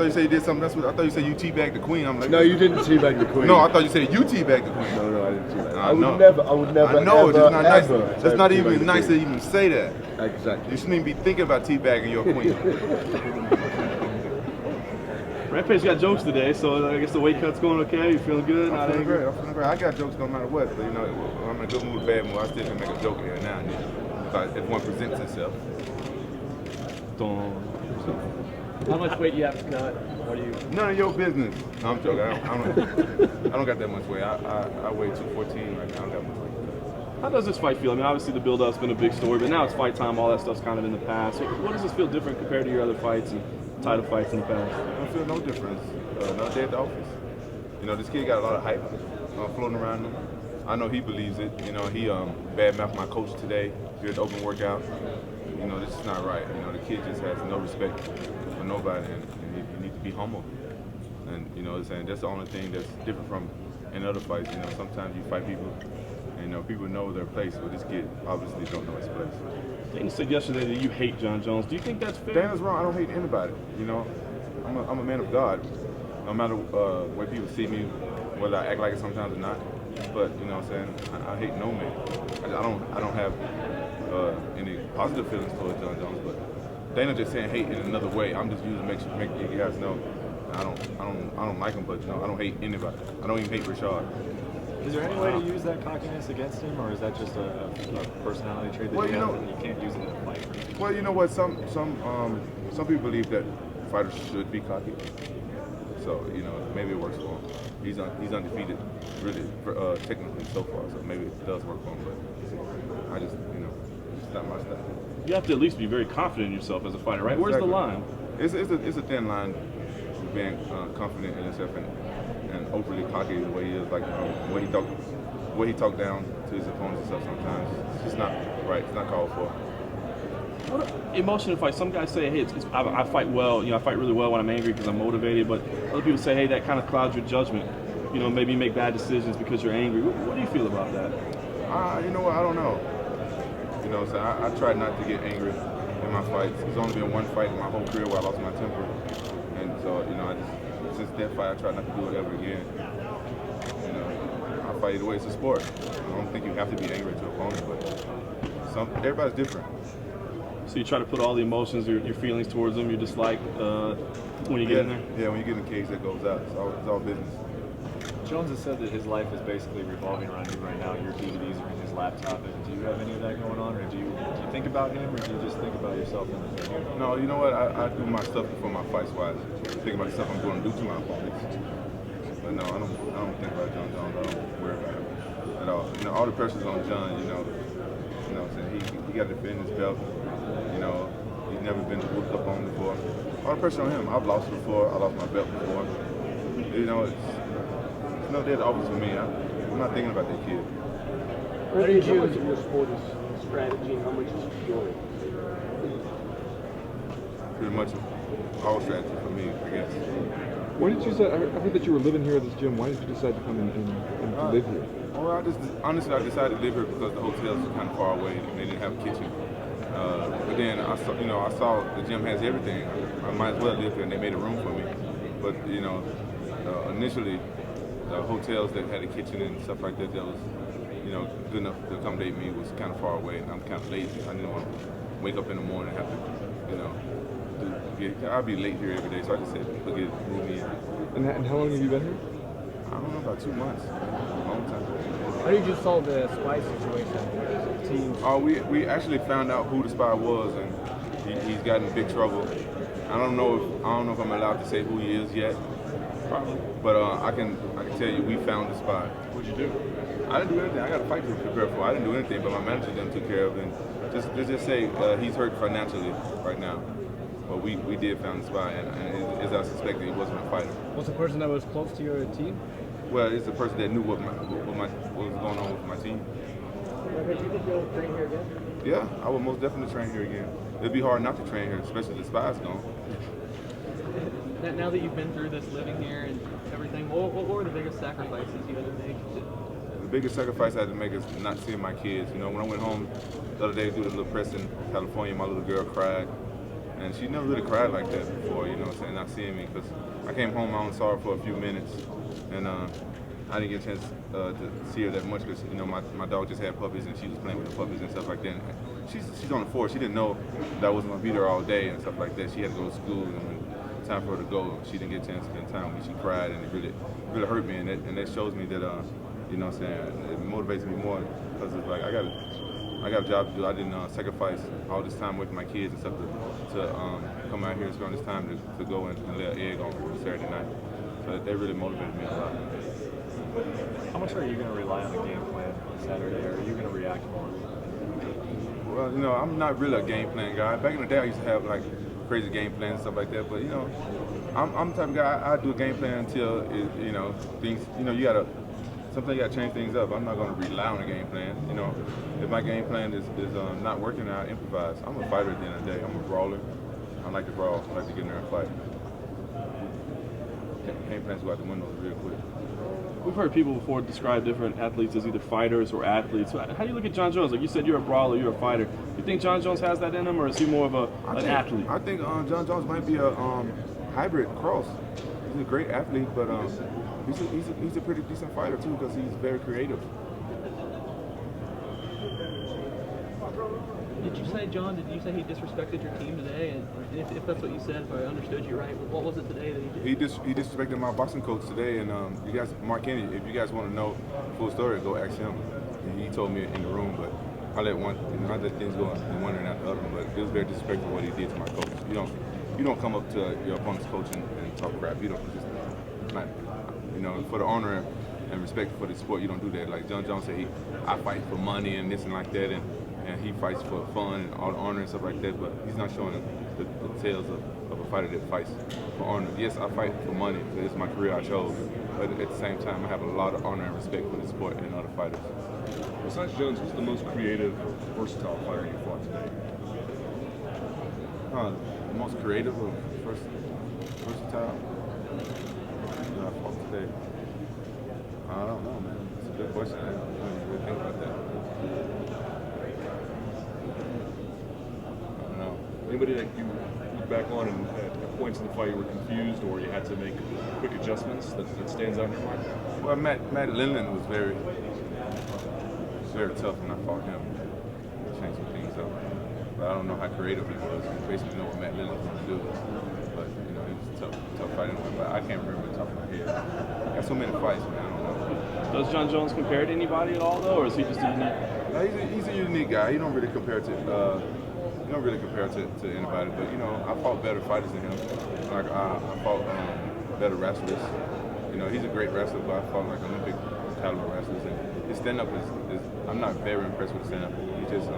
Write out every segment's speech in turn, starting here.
thought you said you did something. I thought you said you teabagged the queen. I'm like, no, you didn't teabag the queen. No, I thought you said you teabagged the queen. No, I didn't teabag. I would never. I know, ever, it's not nice. ever That's not teabag even the nice to queen. even say that. Exactly. You shouldn't even be thinking about teabagging your queen. Rampage got jokes today, so I guess the weight cut's going okay. You feeling good? I'm feeling great. I got jokes no matter what. But, you know, I'm in a good mood, bad mood. I still can make a joke here and now and then. If one presents itself. How much weight do you have to cut? What do you? None of your business. No, I'm joking. I don't got that much weight. I weigh 214 right now. I don't got much weight. How does this fight feel? I mean, obviously the build-up's been a big story, but now it's fight time. All that stuff's kind of in the past. So what does this feel different compared to your other fights and title fights in the past? I don't feel no difference. Another day at the office. You know, this kid got a lot of hype floating around him. I know he believes it. You know, he badmouthed my coach today during the open workout. You know, this is not right. You know, the kid just has no respect for nobody, and you need to be humble. And you know, saying that's the only thing that's different from in other fights. You know, sometimes you fight people, and you know, people know their place, but this kid obviously don't know his place. Dana said yesterday that you hate John Jones. Do you think that's fair? Dana's wrong. I don't hate anybody. You know, I'm a man of God. No matter where people see me, whether I act like it sometimes or not. But you know what I'm saying? I hate no man. I don't have any positive feelings towards John Jones, but Dana just saying hate in another way. I'm just using to make you guys know I don't like him, but you know I don't hate anybody. I don't even hate Rashad. Is there any way to use that cockiness against him, or is that just a personality trait that he has and you can't use it in a fight? Well, you know what? Some people believe that fighters should be cocky. So you know maybe it works for him. He's undefeated, really, technically so far. So maybe it does work for him, but I just it's not my style. You have to at least be very confident in yourself as a fighter, right? Where's the line? It's a thin line, being confident in yourself and overly cocky the way he is, like the way he talk down to his opponents and stuff. Sometimes it's just not right. It's not called for. What emotional fight? Some guys say, hey, I fight well. You know, I fight really well when I'm angry because I'm motivated. But other people say, hey, that kind of clouds your judgment. You know, maybe you make bad decisions because you're angry. What do you feel about that? You know what? I don't know. You know, so I try not to get angry in my fights. There's only been one fight in my whole career where I lost my temper, and so you know, since that fight, I try not to do it ever again. You know, I fight either way. It's a sport. I don't think you have to be angry to an opponent, but everybody's different. So you try to put all the emotions, your feelings towards them, you dislike when you get in there? Yeah, when you get in the cage, that goes out. It's all business. Jones has said that his life is basically revolving around you right now. Your DVDs are in his laptop. Do you have any of that going on, or do you think about him, or do you just think about yourself in the film? No, you know what? I do my stuff before my fights. Wise, think about the stuff I'm going to do to my opponents. But no, I don't think about John Jones. I don't worry about him at all. You know, all the pressure's on John. You know what I'm saying? He got to defend his belt. You know, he's never been whooped up on before. All the pressure on him. I've lost before. I lost my belt before. You know, it's no dead office for me. I'm not thinking about that kid. How do you choose in your sport is strategy and how much is pure? Pretty much all strategy for me, I guess. Why did you say? I heard that you were living here at this gym. Why did you decide to come and live here? Well, I decided to live here because the hotels are kind of far away and they didn't have a kitchen. But then I saw the gym has everything. I might as well live here, and they made a room for me. But you know, initially, the hotels that had a kitchen and stuff like that was, you know, good enough to accommodate me was kind of far away, and I'm kind of lazy. I didn't want to wake up in the morning and have to, you know, I'll be late here every day. So I just said, forget it, move me in. And how long have you been here? I don't know, about 2 months. A long time. How did you solve the spy situation? Team. Oh, we actually found out who the spy was, and he's gotten in big trouble. I don't know if I'm allowed to say who he is yet. Probably. But I can tell you, we found the spy. What'd you do? I didn't do anything. I got a fight to prepare for. I didn't do anything, but my manager done took care of it. And just say he's hurt financially right now. But we did find the spy, and as I suspected, he wasn't a fighter. Was the person that was close to your team? Well, it's the person that knew what was going on with my team. Do you think you'll train here again? Yeah, I would most definitely train here again. It'd be hard not to train here, especially the spy's gone. Now that you've been through this, living here and everything, what were the biggest sacrifices you had to make? The biggest sacrifice I had to make is not seeing my kids. You know, when I went home the other day to do the little press in California, my little girl cried. And she never really cried like that before, you know what I'm saying, not seeing me. Because I came home, I only saw her for a few minutes. And I didn't get a chance to see her that much because, you know, my dog just had puppies and she was playing with the puppies and stuff like that. And she's on the force. She didn't know that I wasn't going to be there all day and stuff like that. She had to go to school, and when time for her to go, she didn't get a chance to spend time with me. She cried, and it really hurt me. And that shows me that, you know what I'm saying, it motivates me more because it's like I got a job to do. I didn't sacrifice all this time with my kids and stuff to come out here and spend this time to go and lay an egg on Saturday night. So that really motivated me a lot. How much are you going to rely on the game plan on Saturday, or are you going to react more? Well, you know, I'm not really a game plan guy. Back in the day, I used to have like crazy game plans and stuff like that. But you know, I'm the type of guy. I do a game plan until you know things. You know, sometimes you gotta change things up. I'm not going to rely on a game plan. You know, if my game plan is not working, I improvise. I'm a fighter at the end of the day. I'm a brawler. I like to brawl. I like to get in there and fight. Game plans go out the window real quick. We've heard people before describe different athletes as either fighters or athletes. How do you look at John Jones? Like you said, you're a brawler, you're a fighter. You think John Jones has that in him, or is he more of an athlete? I think John Jones might be a hybrid cross. He's a great athlete, but he's a pretty decent fighter too because he's very creative. Did you say, John, did you say he disrespected your team today? And if that's what you said, if I understood you right, what was it today that he did? He disrespected my boxing coach today, and you guys, Mark Kenny, if you guys want to know the full story, go ask him. And he told me in the room, but I let things go in one and not the other. But it was very disrespectful what he did to my coach. You don't come up to your opponent's coach and talk crap. You don't just not, you know, for the honor and respect for the sport, you don't do that. Like John Jones said, I fight for money and this and like that, and he fights for fun and all the honor and stuff like that, but he's not showing the tales of a fighter that fights for honor. Yes, I fight for money, because it's my career I chose, but at the same time, I have a lot of honor and respect for the sport and other fighters. Besides Jones, who's the most creative, versatile fighter you fought today? The most creative or versatile that I fought today? I don't know, man. It's a good question. I didn't really think about that. Anybody that you look back on and at points in the fight you were confused or you had to make quick adjustments that stands out in your mind? Well, Matt Lindland was very tough when I fought him. Changed some things up. But I don't know how creative he was. You basically know what Matt Lindland was going to do. But, you know, he was a tough fighter. But I can't remember the top of my head. I got so many fights, man. I don't know. Does John Jones compare to anybody at all, though, or is he just a unique? No, he's a unique guy. He don't really compare to anybody, but you know, I fought better fighters than him. Like I fought better wrestlers. You know, he's a great wrestler, but I fought like Olympic caliber wrestlers. And his stand-up is I'm not very impressed with his stand-up. He's just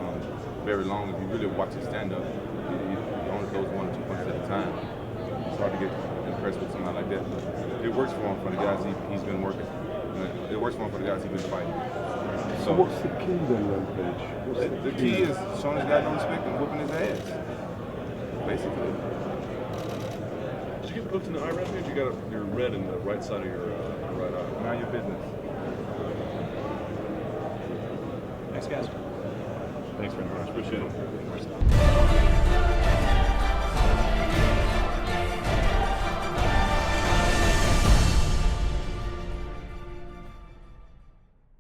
very long. If you really watch his stand-up, he only goes 1 or 2 punches at a time. It's hard to get impressed with somebody like that. But it works for him for the guys he's been working. It works for him for the guys he's been fighting. So what's the key then, Rampage? The key is showing this guy no respect and whooping his ass, basically. Did you get hooked in the eye, Rampage? You got your red in the right side of your right eye. Mind your business. Thanks, guys. Thanks very much. Appreciate it.